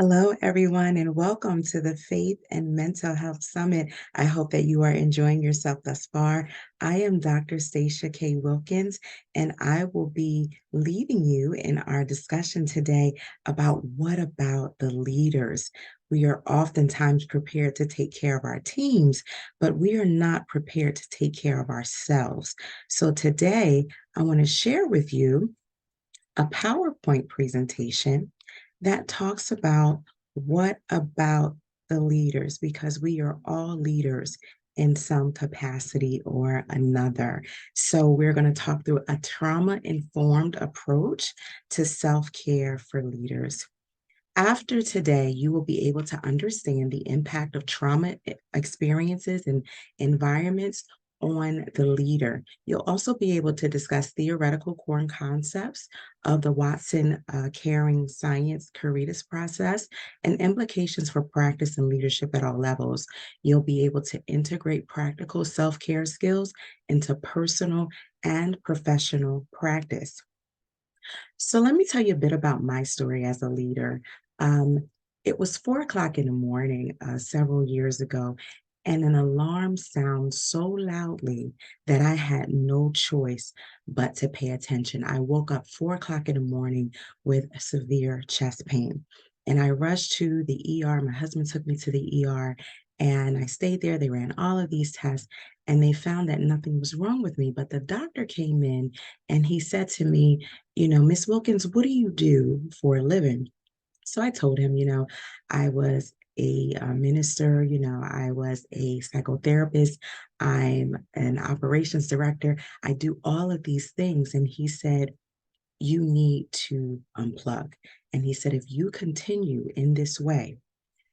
Hello, everyone, and welcome to the Faith and Mental Health Summit. I hope that you are enjoying yourself thus far. I am Dr. Stacia K. Wilkins, and I will be leading you in our discussion today about what about the leaders. We are oftentimes prepared to take care of our teams, but we are not prepared to take care of ourselves. So today, I want to share with you a PowerPoint presentation that talks about what about the leaders, because we are all leaders in some capacity or another. So we're going to talk through a trauma-informed approach to self-care for leaders. After today, you will be able to understand the impact of trauma experiences and environments on the leader. You'll also be able to discuss theoretical core concepts of the Watson caring science Caritas process and implications for practice and leadership at all levels. You'll be able to integrate practical self-care skills into personal and professional practice. So let me tell you a bit about my story as a leader. Um, it was 4 o'clock in the morning several years ago, and an alarm sounded so loudly that I had no choice but to pay attention. I woke up 4 o'clock in the morning with severe chest pain, and I rushed to the ER. My husband took me to the ER, and I stayed there. They ran all of these tests, and they found that nothing was wrong with me. But the doctor came in and he said to me, Miss Wilkins, what do you do for a living? So I told him, I was a minister, I was a psychotherapist, I'm an operations director. I do all of these things. And he said, you need to unplug. And he said, if you continue in this way,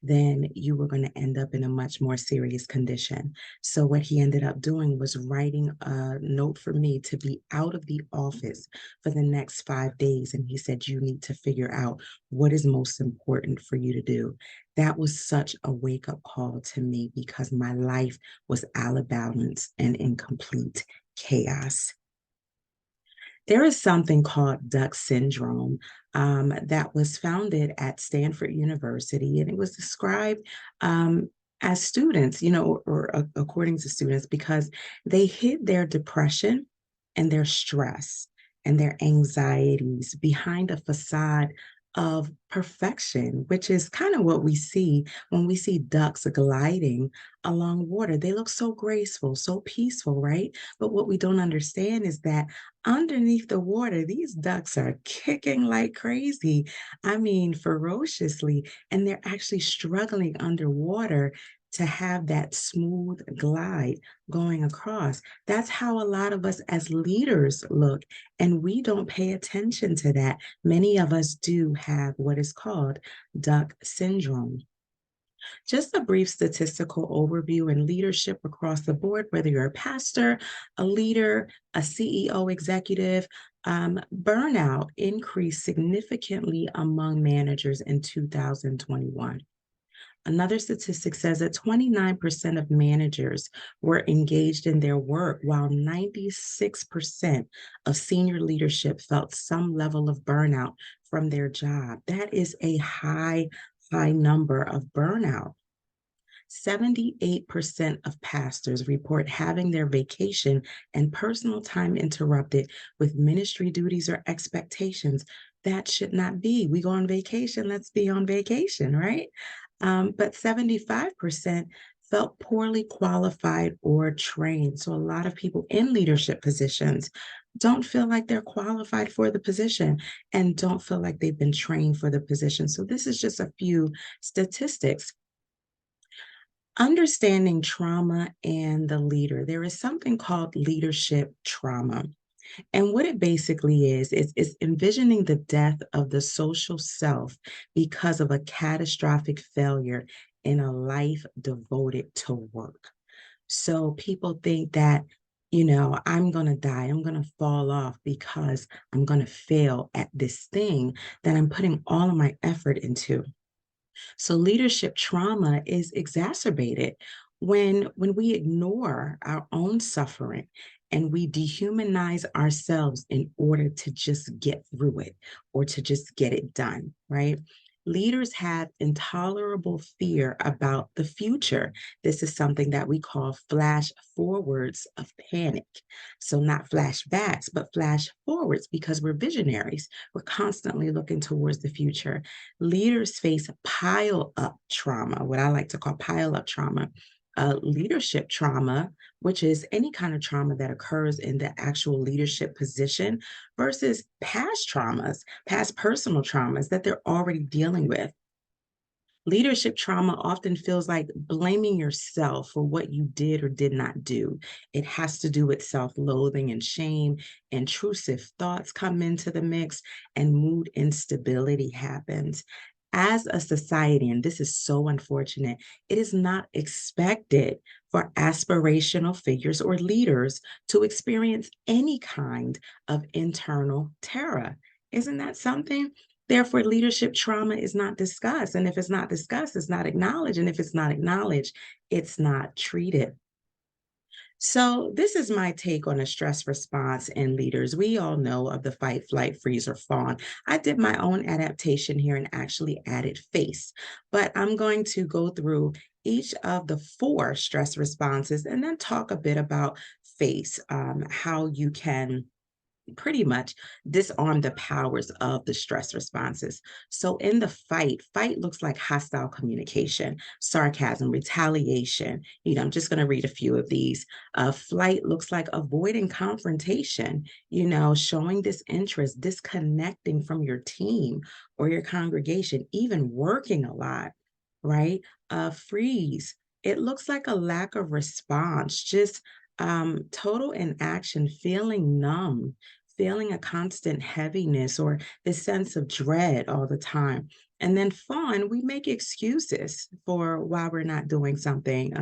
then you were going to end up in a much more serious condition. So what he ended up doing was writing a note for me to be out of the office for the next 5 days. And he said, you need to figure out what is most important for you to do. That was such a wake-up call to me because my life was out of balance and in complete chaos. There is something called duck syndrome that was founded at Stanford University, and it was described as students, or according to students, because they hid their depression and their stress and their anxieties behind a facade of perfection, which is kind of what we see when we see ducks gliding along water. They look so graceful, so peaceful, right? But what we don't understand is that underneath the water, these ducks are kicking like crazy. I mean, ferociously, and they're actually struggling underwater to have that smooth glide going across. That's how a lot of us as leaders look, and we don't pay attention to that. Many of us do have what is called duck syndrome. Just a brief statistical overview in leadership across the board, whether you're a pastor, a leader, a CEO executive, burnout increased significantly among managers in 2021. Another statistic says that 29% of managers were engaged in their work, while 96% of senior leadership felt some level of burnout from their job. That is a high number of burnout. 78% of pastors report having their vacation and personal time interrupted with ministry duties or expectations. That should not be. We go on vacation, let's be on vacation, right? But 75% felt poorly qualified or trained. So a lot of people in leadership positions don't feel like they're qualified for the position and don't feel like they've been trained for the position. So this is just a few statistics. Understanding trauma and the leader, there is something called leadership trauma. And what it basically is envisioning the death of the social self because of a catastrophic failure in a life devoted to work. So people think that, I'm going to die, I'm going to fall off because I'm going to fail at this thing that I'm putting all of my effort into. So leadership trauma is exacerbated when we ignore our own suffering and we dehumanize ourselves in order to just get through it or to just get it done, right? Leaders have intolerable fear about the future. This is something that we call flash forwards of panic. So, not flashbacks, but flash forwards because we're visionaries. We're constantly looking towards the future. Leaders face pile up trauma, what I like to call pile up trauma. Leadership trauma, which is any kind of trauma that occurs in the actual leadership position, versus past traumas, past personal traumas that they're already dealing with. Leadership trauma often feels like blaming yourself for what you did or did not do. It has to do with self loathing and shame. Intrusive thoughts come into the mix, and mood instability happens. As a society, and this is so unfortunate, it is not expected for aspirational figures or leaders to experience any kind of internal terror. Isn't that something? Therefore, leadership trauma is not discussed. And if it's not discussed, it's not acknowledged. And if it's not acknowledged, it's not treated. So, this is my take on a stress response in leaders. We all know of the fight, flight, freeze, or fawn. I did my own adaptation here and actually added face, but I'm going to go through each of the four stress responses and then talk a bit about face, how you can pretty much disarm the powers of the stress responses. So in the fight looks like hostile communication, sarcasm, retaliation. I'm just going to read a few of these. Flight looks like avoiding confrontation, showing disinterest, disconnecting from your team or your congregation, even working a lot, right? Freeze. It looks like a lack of response, just total inaction, feeling numb, feeling a constant heaviness or this sense of dread all the time. And then fawn, we make excuses for why we're not doing something,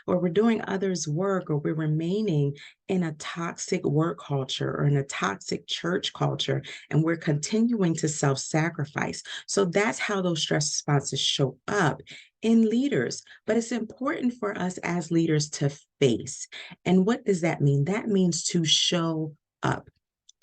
or we're doing others' work, or we're remaining in a toxic work culture or in a toxic church culture, and we're continuing to self-sacrifice. So that's how those stress responses show up in leaders. But it's important for us as leaders to face. And what does that mean? That means to show up,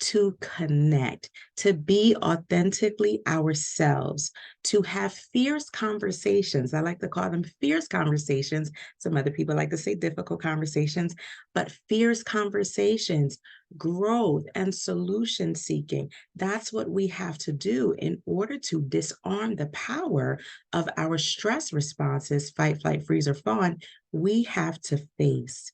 to connect, to be authentically ourselves, to have fierce conversations. I like to call them fierce conversations. Some other people like to say difficult conversations, but fierce conversations, growth, and solution seeking. That's what we have to do in order to disarm the power of our stress responses, fight, flight, freeze, or fawn. We have to face.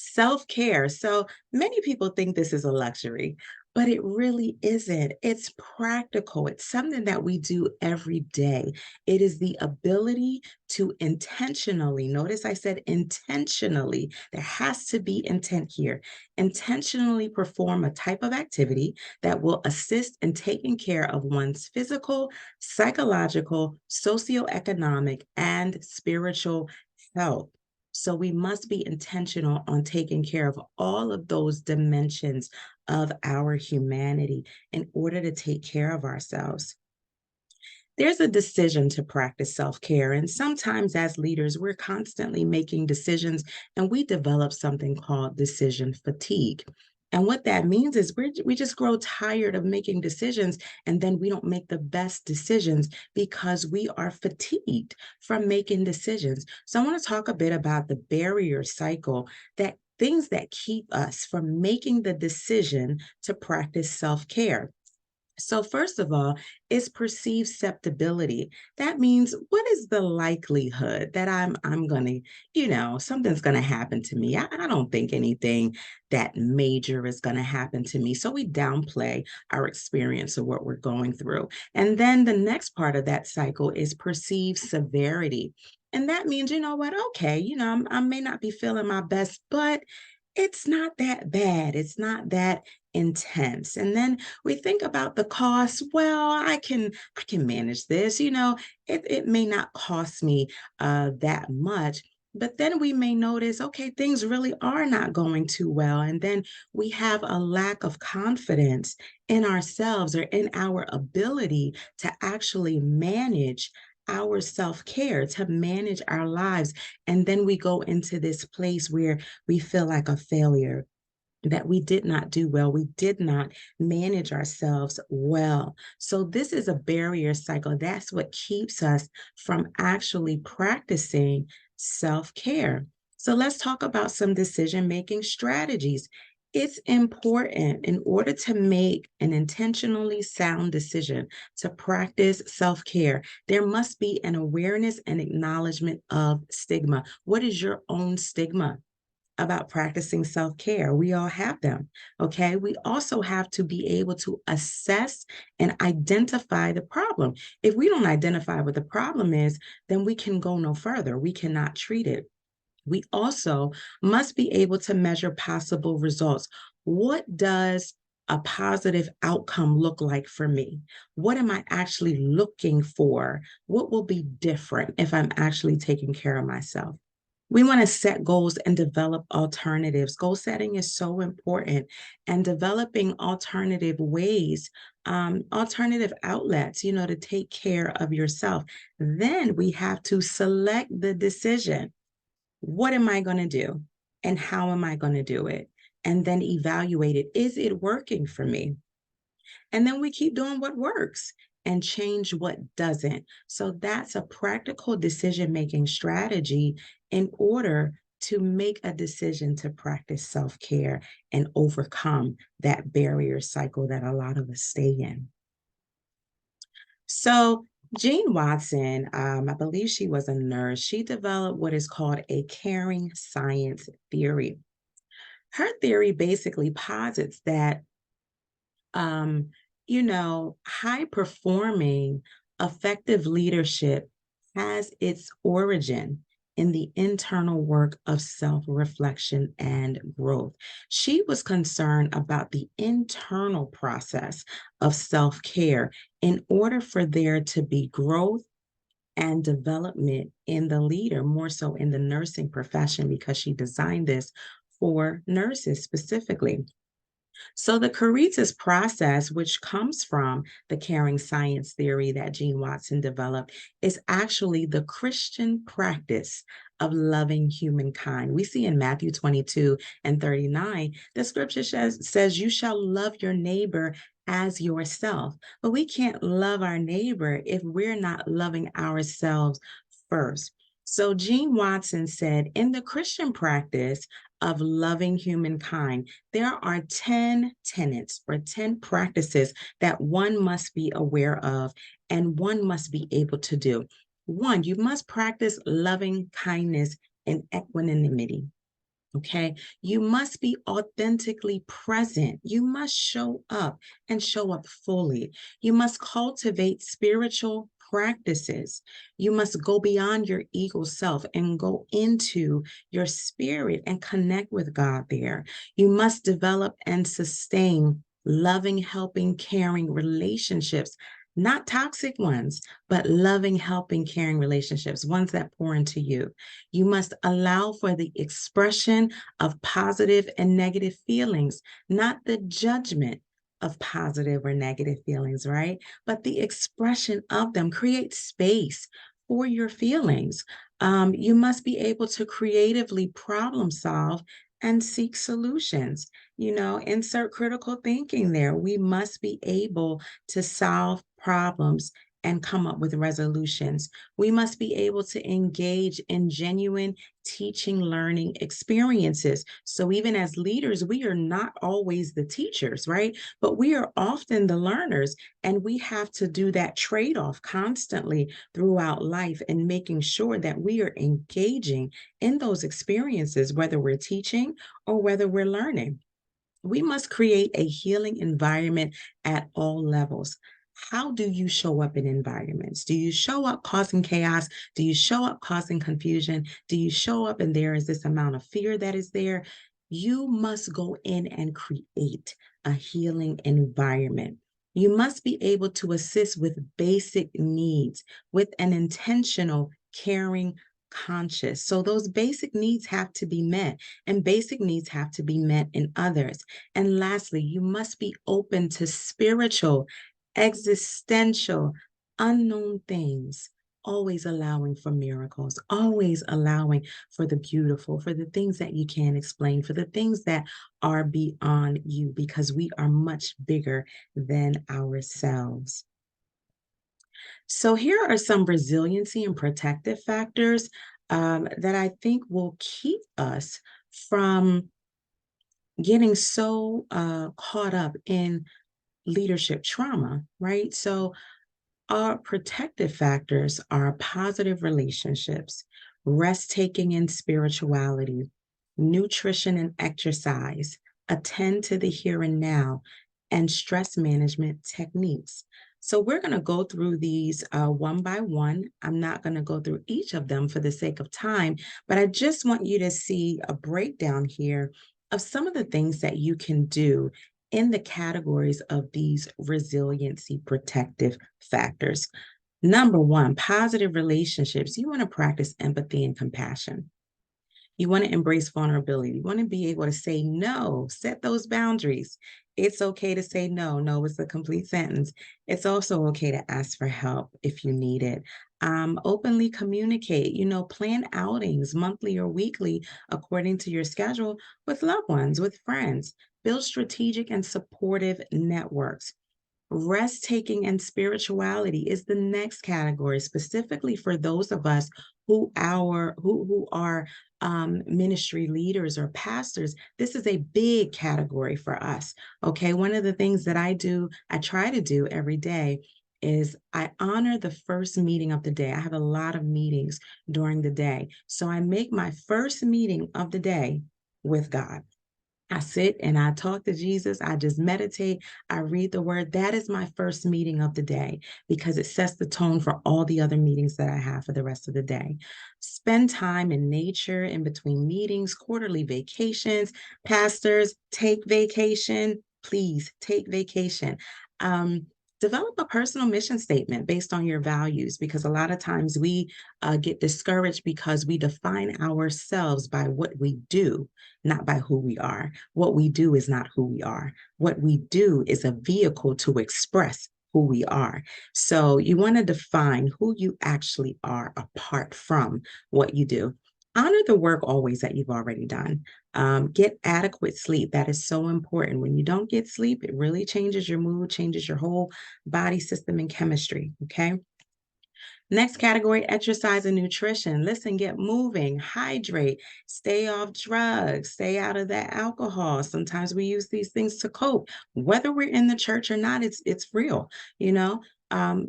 Self-care. So many people think this is a luxury, but it really isn't. It's practical. It's something that we do every day. It is the ability to intentionally, notice I said intentionally, there has to be intent here, intentionally perform a type of activity that will assist in taking care of one's physical, psychological, socioeconomic, and spiritual health. So we must be intentional on taking care of all of those dimensions of our humanity in order to take care of ourselves. There's a decision to practice self care. And sometimes, as leaders, we're constantly making decisions and we develop something called decision fatigue. And what that means is we just grow tired of making decisions, and then we don't make the best decisions because we are fatigued from making decisions. So I want to talk a bit about the barrier cycle, that things that keep us from making the decision to practice self care. So first of all, is perceived susceptibility. That means what is the likelihood that I'm gonna, something's gonna happen to me. I don't think anything that major is gonna happen to me. So we downplay our experience of what we're going through. And then the next part of that cycle is perceived severity. And that means, you know what, okay, I may not be feeling my best, but it's not that bad. It's not that intense. And then we think about the cost. Well, I can manage this. It may not cost me that much. But then we may notice, okay, things really are not going too well. And then we have a lack of confidence in ourselves or in our ability to actually manage our self care, to manage our lives. And then we go into this place where we feel like a failure, that we did not do well. We did not manage ourselves well. So this is a barrier cycle. That's what keeps us from actually practicing self-care. So let's talk about some decision-making strategies. It's important in order to make an intentionally sound decision to practice self-care, there must be an awareness and acknowledgement of stigma. What is your own stigma about practicing self-care? We all have them, okay? We also have to be able to assess and identify the problem. If we don't identify what the problem is, then we can go no further. We cannot treat it. We also must be able to measure possible results. What does a positive outcome look like for me? What am I actually looking for? What will be different if I'm actually taking care of myself? We want to set goals and develop alternatives. Goal setting is so important, and developing alternative ways, alternative outlets, to take care of yourself. Then we have to select the decision. What am I going to do? And how am I going to do it? And then evaluate it. Is it working for me? And then we keep doing what works and change what doesn't. So that's a practical decision-making strategy in order to make a decision to practice self-care and overcome that barrier cycle that a lot of us stay in. So Jean Watson, I believe she was a nurse. She developed what is called a caring science theory. Her theory basically posits that um, high performing, effective leadership has its origin in the internal work of self reflection and growth. She was concerned about the internal process of self care in order for there to be growth and development in the leader, more so in the nursing profession, because she designed this for nurses specifically. So the Caritas process, which comes from the caring science theory that Jean Watson developed, is actually the Christian practice of loving humankind. We see in Matthew 22 and 39, the scripture says, you shall love your neighbor as yourself. But we can't love our neighbor if we're not loving ourselves first. So Jean Watson said, in the Christian practice of loving humankind, there are 10 tenets or 10 practices that one must be aware of and one must be able to do. One, you must practice loving kindness and equanimity. Okay, you must be authentically present. You must show up and show up fully. You must cultivate spiritual practices. You must go beyond your ego self and go into your spirit and connect with God there. You must develop and sustain loving, helping, caring relationships, not toxic ones, but loving, helping, caring relationships, ones that pour into you. You must allow for the expression of positive and negative feelings, not the judgment of positive or negative feelings, right? But the expression of them. Create space for your feelings. You must be able to creatively problem solve and seek solutions. Insert critical thinking there. We must be able to solve problems and come up with resolutions. We must be able to engage in genuine teaching, learning experiences. So even as leaders, we are not always the teachers, right? But we are often the learners, and we have to do that trade-off constantly throughout life and making sure that we are engaging in those experiences, whether we're teaching or whether we're learning. We must create a healing environment at all levels. How do you show up in environments? Do you show up causing chaos? Do you show up causing confusion? Do you show up and there is this amount of fear that is there? You must go in and create a healing environment. You must be able to assist with basic needs with an intentional, caring, conscious. So those basic needs have to be met, and basic needs have to be met in others. And lastly, you must be open to spiritual, existential, unknown things, always allowing for miracles, always allowing for the beautiful, for the things that you can't explain, for the things that are beyond you, because we are much bigger than ourselves. So here are some resiliency and protective factors that I think will keep us from getting so caught up in leadership trauma, right? So our protective factors are positive relationships, rest taking and spirituality, nutrition and exercise, attend to the here and now, and stress management techniques. So we're going to go through these one by one. I'm not going to go through each of them for the sake of time, but I just want you to see a breakdown here of some of the things that you can do in the categories of these resiliency protective factors. Number one, positive relationships. You want to practice empathy and compassion. You want to embrace vulnerability. You want to be able to say no, set those boundaries. It's okay to say no. No is a complete sentence. It's also okay to ask for help if you need it. Openly communicate, plan outings monthly or weekly according to your schedule with loved ones, with friends. Build strategic and supportive networks. Rest taking and spirituality is the next category, specifically for those of us who are ministry leaders or pastors. This is a big category for us. Okay, one of the things that I try to do every day is I honor the first meeting of the day. I have a lot of meetings during the day, so I make my first meeting of the day with God. I sit and I talk to Jesus. I just meditate. I read the word. That is my first meeting of the day because it sets the tone for all the other meetings that I have for the rest of the day. Spend time in nature in between meetings, quarterly vacations. Pastors, take vacation. Please take vacation. Um, Develop a personal mission statement based on your values, because a lot of times we get discouraged because we define ourselves by what we do, not by who we are. What we do is not who we are. What we do is a vehicle to express who we are. So you want to define who you actually are apart from what you do. Honor the work always that you've already done. Get adequate sleep. That is so important. When you don't get sleep, it really changes your mood, changes your whole body system and chemistry. Okay. Next category, exercise and nutrition. Listen, get moving, hydrate, stay off drugs, stay out of that alcohol. Sometimes we use these things to cope. Whether we're in the church or not, it's real, you know.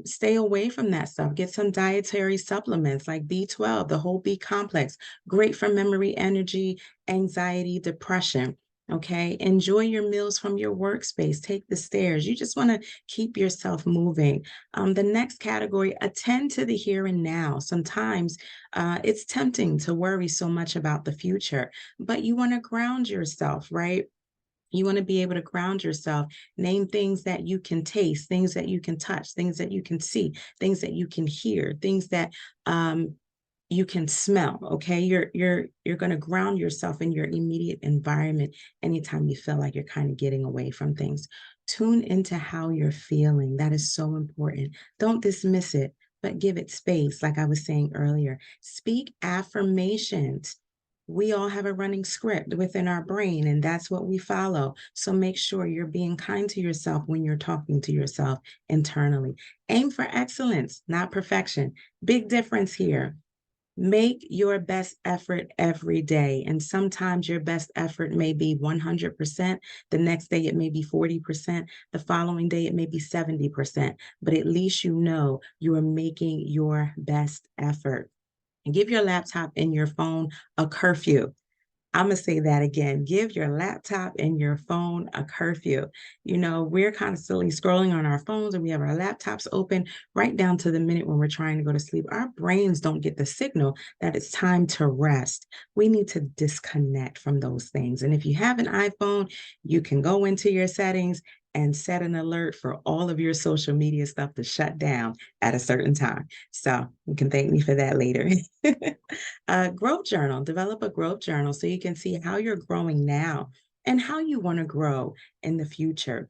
Stay away from that stuff. Get some dietary supplements like B12, the whole B complex, great for memory, energy, anxiety, depression. Okay, enjoy your meals from your workspace. Take the stairs. You just want to keep yourself moving. The next category, attend to the here and now. Sometimes it's tempting to worry so much about the future, but you want to ground yourself, right? You want to be able to ground yourself, name things that you can taste, things that you can touch, things that you can see, things that you can hear, things that you can smell. Okay, you're going to ground yourself in your immediate environment anytime you feel like you're kind of getting away from things. Tune into how you're feeling. That is so important. Don't dismiss it, but give it space. Like I was saying earlier, speak affirmations. We all have a running script within our brain, and that's what we follow. So make sure you're being kind to yourself when you're talking to yourself internally. Aim for excellence, not perfection. Big difference here. Make your best effort every day. And sometimes your best effort may be 100%. The next day, it may be 40%. The following day, it may be 70%. But at least you know you are making your best effort. And give your laptop and your phone a curfew. I'm going to say that again. Give your laptop and your phone a curfew. We're constantly scrolling on our phones and we have our laptops open right down to the minute when we're trying to go to sleep. Our brains don't get the signal that it's time to rest. We need to disconnect from those things. And if you have an iPhone, you can go into your settings and set an alert for all of your social media stuff to shut down at a certain time. So you can thank me for that later. Growth journal, develop a growth journal so you can see how you're growing now and how you want to grow in the future.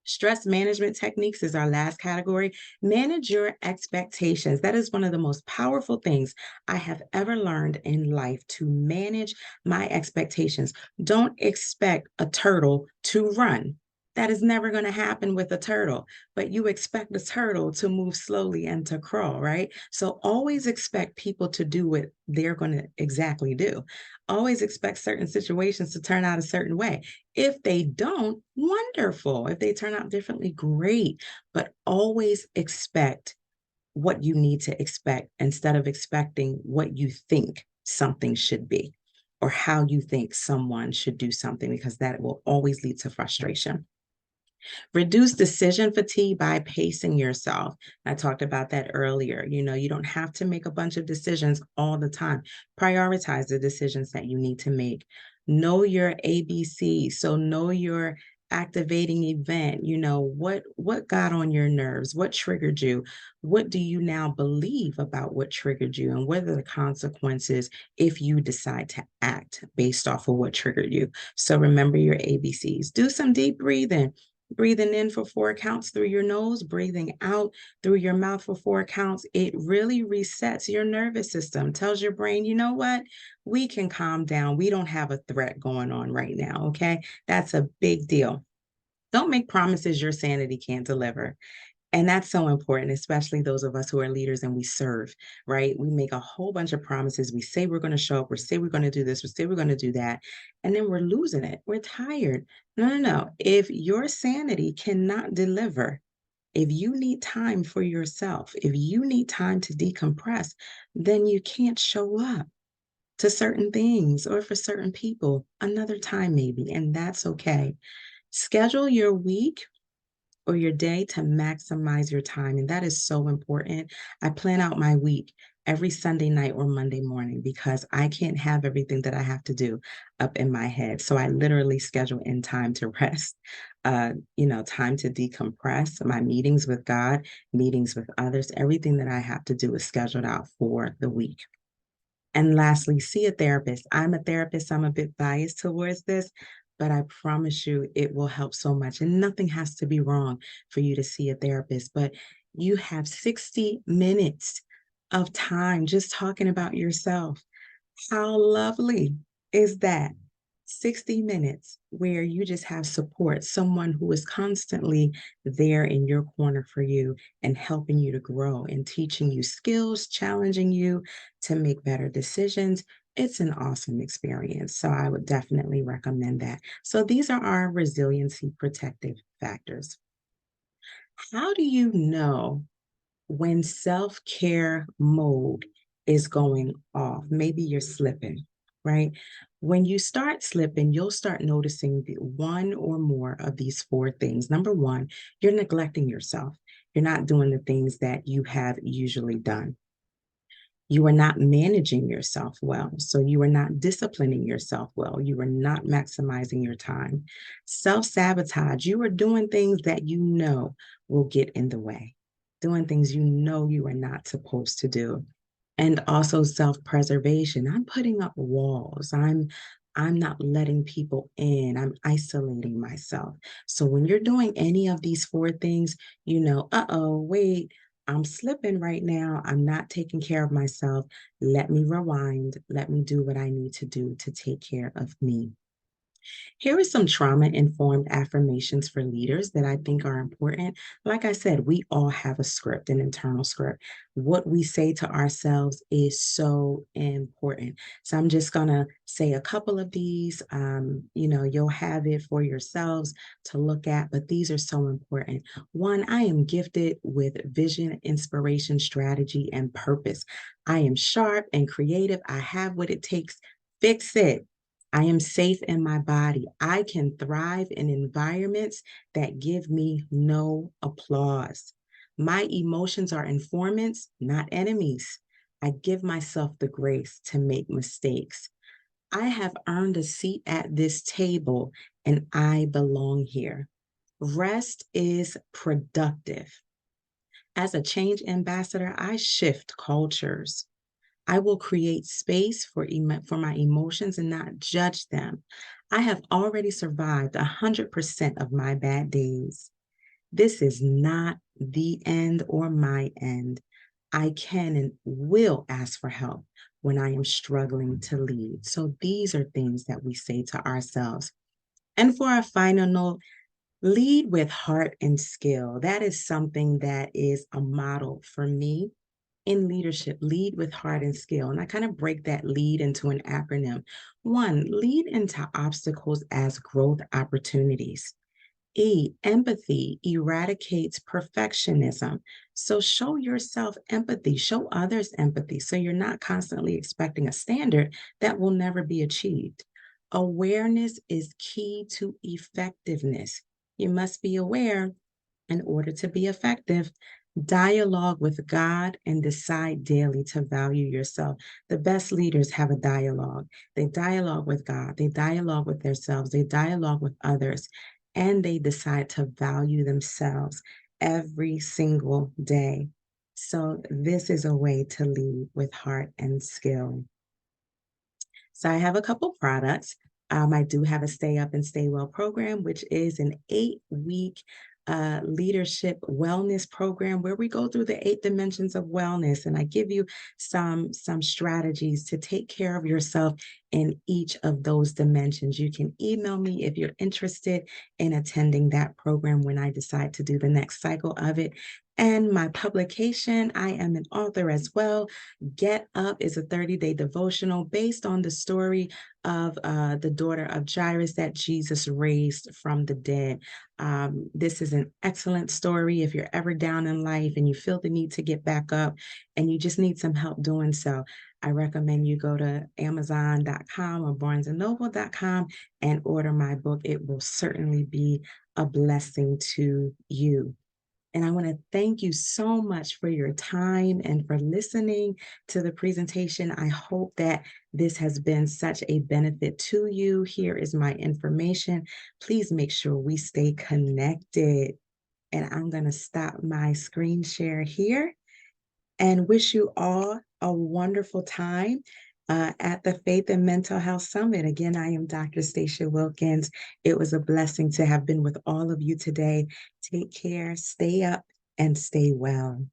Stress management techniques is our last category. Manage your expectations. That is one of the most powerful things I have ever learned in life, to manage my expectations. Don't expect a turtle to run. That is never going to happen with a turtle, but you expect the turtle to move slowly and to crawl, right? So always expect people to do what they're going to exactly do. Always expect certain situations to turn out a certain way. If they don't, wonderful. If they turn out differently, great. But always expect what you need to expect instead of expecting what you think something should be or how you think someone should do something, because that will always lead to frustration. Reduce decision fatigue by pacing yourself. I talked about that earlier. You don't have to make a bunch of decisions all the time. Prioritize the decisions that you need to make. Know your ABC. So know your activating event. What got on your nerves? What triggered you? What do you now believe about what triggered you? And what are the consequences if you decide to act based off of what triggered you? So remember your ABCs. Do some deep breathing. Breathing in for 4 counts through your nose, breathing out through your mouth for 4 counts. It really resets your nervous system, tells your brain, you know what? We can calm down. We don't have a threat going on right now. Okay. That's a big deal. Don't make promises your sanity can't deliver. And that's so important, especially those of us who are leaders and we serve, right? We make a whole bunch of promises. We say we're going to show up. We say we're going to do this. We say we're going to do that. And then we're losing it. We're tired. No, no, no. If your sanity cannot deliver, if you need time for yourself, if you need time to decompress, then you can't show up to certain things or for certain people another time, maybe. And that's okay. Schedule your week or your day to maximize your time. And that is so important. I plan out my week every Sunday night or Monday morning because I can't have everything that I have to do up in my head. So I literally schedule in time to rest, time to decompress, my meetings with God, meetings with others, everything that I have to do is scheduled out for the week. And lastly, see a therapist. I'm a therapist. I'm a bit biased towards this, but I promise you it will help so much. And nothing has to be wrong for you to see a therapist, but you have 60 minutes of time just talking about yourself. How lovely is that? 60 minutes where you just have support, someone who is constantly there in your corner for you and helping you to grow and teaching you skills, challenging you to make better decisions. It's an awesome experience. So I would definitely recommend that. So these are our resiliency protective factors. How do you know when self-care mode is going off? Maybe you're slipping, right? When you start slipping, you'll start noticing the one or more of these four things. Number one, you're neglecting yourself. You're not doing the things that you have usually done. You are not managing yourself well. So you are not disciplining yourself well. You are not maximizing your time. Self-sabotage, you are doing things that you know will get in the way, doing things you know you are not supposed to do. And also self-preservation. I'm putting up walls. I'm not letting people in. I'm isolating myself. So when you're doing any of these four things, uh-oh, wait, I'm slipping right now. I'm not taking care of myself. Let me rewind. Let me do what I need to do to take care of me. Here are some trauma-informed affirmations for leaders that I think are important. Like I said, we all have a script, an internal script. What we say to ourselves is so important. So I'm just going to say a couple of these. You'll have it for yourselves to look at, but these are so important. One, I am gifted with vision, inspiration, strategy, and purpose. I am sharp and creative. I have what it takes. Fix it. I am safe in my body. I can thrive in environments that give me no applause. My emotions are informants, not enemies. I give myself the grace to make mistakes. I have earned a seat at this table and I belong here. Rest is productive. As a change ambassador, I shift cultures. I will create space for my emotions and not judge them. I have already survived 100% of my bad days. This is not the end or my end. I can and will ask for help when I am struggling to lead. So these are things that we say to ourselves. And for our final note, lead with heart and skill. That is something that is a model for me in leadership. Lead with heart and skill. And I kind of break that lead into an acronym. One, lead into obstacles as growth opportunities. Empathy eradicates perfectionism. So show yourself empathy, show others empathy, so you're not constantly expecting a standard that will never be achieved. Awareness is key to effectiveness. You must be aware in order to be effective. Dialogue with God and decide daily to value yourself. The best leaders have a dialogue. They dialogue with God, they dialogue with themselves, they dialogue with others, and they decide to value themselves every single day. So, this is a way to lead with heart and skill. So I have a couple products. I do have a Stay Up and Stay Well program, which is an 8-week leadership wellness program where we go through the 8 dimensions of wellness, and I give you some strategies to take care of yourself in each of those dimensions. You can email me if you're interested in attending that program when I decide to do the next cycle of it. And my publication, I am an author as well. Get Up is a 30-day devotional based on the story of the daughter of Jairus that Jesus raised from the dead. This is an excellent story. If you're ever down in life and you feel the need to get back up and you just need some help doing so, I recommend you go to Amazon.com or BarnesandNoble.com and order my book. It will certainly be a blessing to you. And I want to thank you so much for your time and for listening to the presentation. I hope that this has been such a benefit to you. Here is my information. Please make sure we stay connected. And I'm going to stop my screen share here and wish you all a wonderful time at the Faith and Mental Health Summit. Again, I am Dr. Stacia Wilkins. It was a blessing to have been with all of you today. Take care, stay up, and stay well.